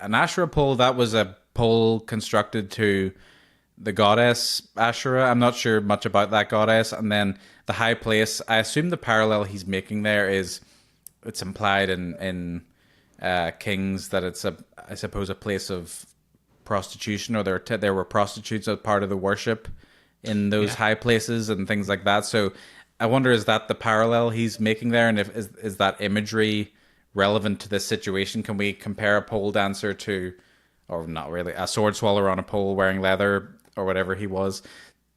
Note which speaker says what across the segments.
Speaker 1: an Asherah pole, that was a pole constructed to the goddess Asherah. I'm not sure much about that goddess. And then the high place, I assume the parallel he's making there is, it's implied in Kings that it's I suppose a place of prostitution, or there were prostitutes as part of the worship in those high places and things like that. So I wonder, is that the parallel he's making there, and if is that imagery relevant to this situation? Can we compare a pole dancer to, or not really, a sword swallower on a pole wearing leather or whatever he was,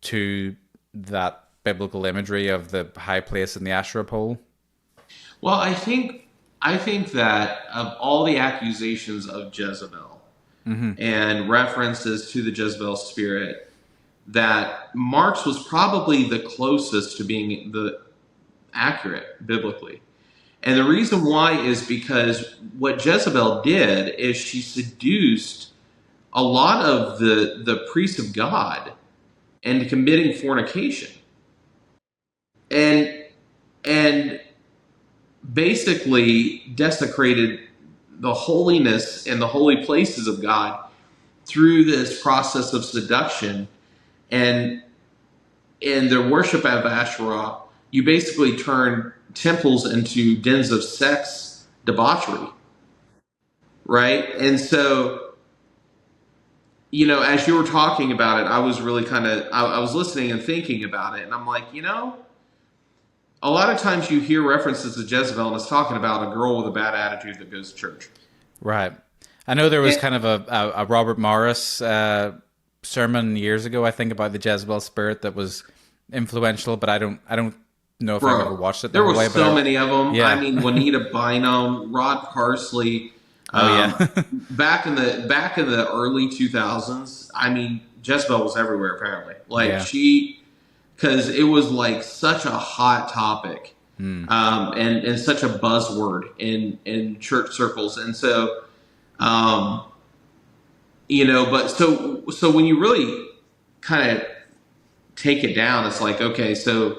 Speaker 1: to that biblical imagery of the high place and the Asherah pole?
Speaker 2: Well, I think that of all the accusations of Jezebel and references to the Jezebel spirit, that Mark's was probably the closest to being the accurate biblically. And the reason why is because what Jezebel did is she seduced a lot of the priests of God into committing fornication. And basically desecrated the holiness and the holy places of God through this process of seduction. And in the worship of Asherah, you basically turn temples into dens of sex debauchery, right? And so, as you were talking about it, I was really I was listening and thinking about it, and I'm like, a lot of times you hear references to Jezebel and it's talking about a girl with a bad attitude that goes to church.
Speaker 1: Right. I know there was kind of a Robert Morris sermon years ago, I think, about the Jezebel spirit that was influential, but I don't know if I've ever watched it.
Speaker 2: There were so many of them. Yeah. I mean, Juanita Bynum, Rod Parsley. Back in the early 2000s, I mean, Jezebel was everywhere apparently. Because it was like such a hot topic, and such a buzzword in church circles, and so, but so when you really kind of take it down, it's like, okay, so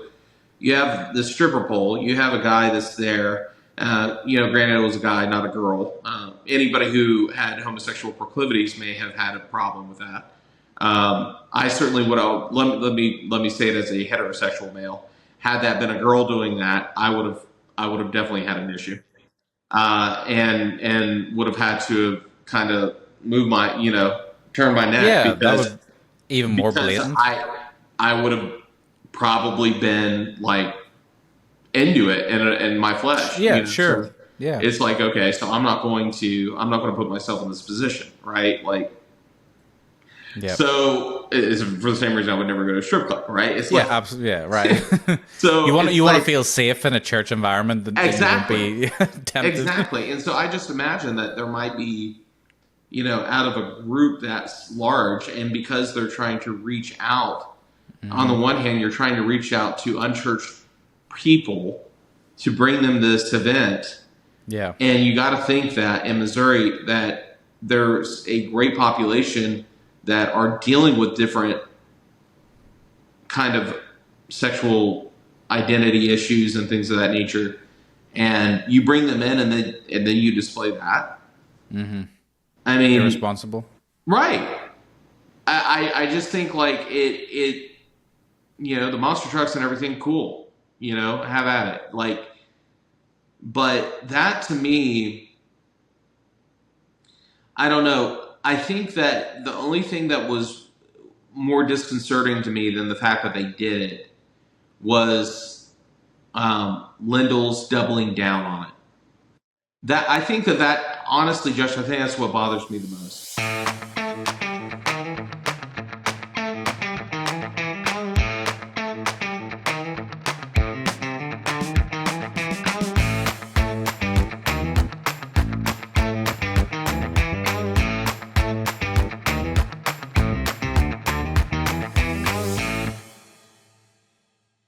Speaker 2: you have the stripper pole, you have a guy that's there, granted it was a guy, not a girl. Anybody who had homosexual proclivities may have had a problem with that. I certainly would have. Let me say it as a heterosexual male. Had that been a girl doing that, I would have definitely had an issue, and would have had to kind of move turn my neck.
Speaker 1: Yeah, because that would even more blatant.
Speaker 2: I would have probably been like into it in my flesh.
Speaker 1: Yeah, sure.
Speaker 2: So
Speaker 1: yeah,
Speaker 2: it's like, okay, so I'm not going to put myself in this position, right? Like. Yeah. So it's for the same reason I would never go to a strip club, right? It's like,
Speaker 1: absolutely, right.
Speaker 2: So
Speaker 1: you want to feel safe in a church environment that
Speaker 2: exactly.
Speaker 1: you won't be tempted.
Speaker 2: Exactly. And so I just imagine that there might be, out of a group that's large, and because they're trying to reach out, on the one hand, you're trying to reach out to unchurched people to bring them to this event.
Speaker 1: Yeah.
Speaker 2: And you got to think that in Missouri that there's a great population that are dealing with different kind of sexual identity issues and things of that nature, and you bring them in, and then you display that.
Speaker 1: Mm-hmm.
Speaker 2: I mean,
Speaker 1: irresponsible,
Speaker 2: right? I just think like it the monster trucks and everything, cool, have at it, like, but that to me, I don't know. I think that the only thing that was more disconcerting to me than the fact that they did it was Lindell's doubling down on it. That I think that honestly, Josh, I think that's what bothers me the most.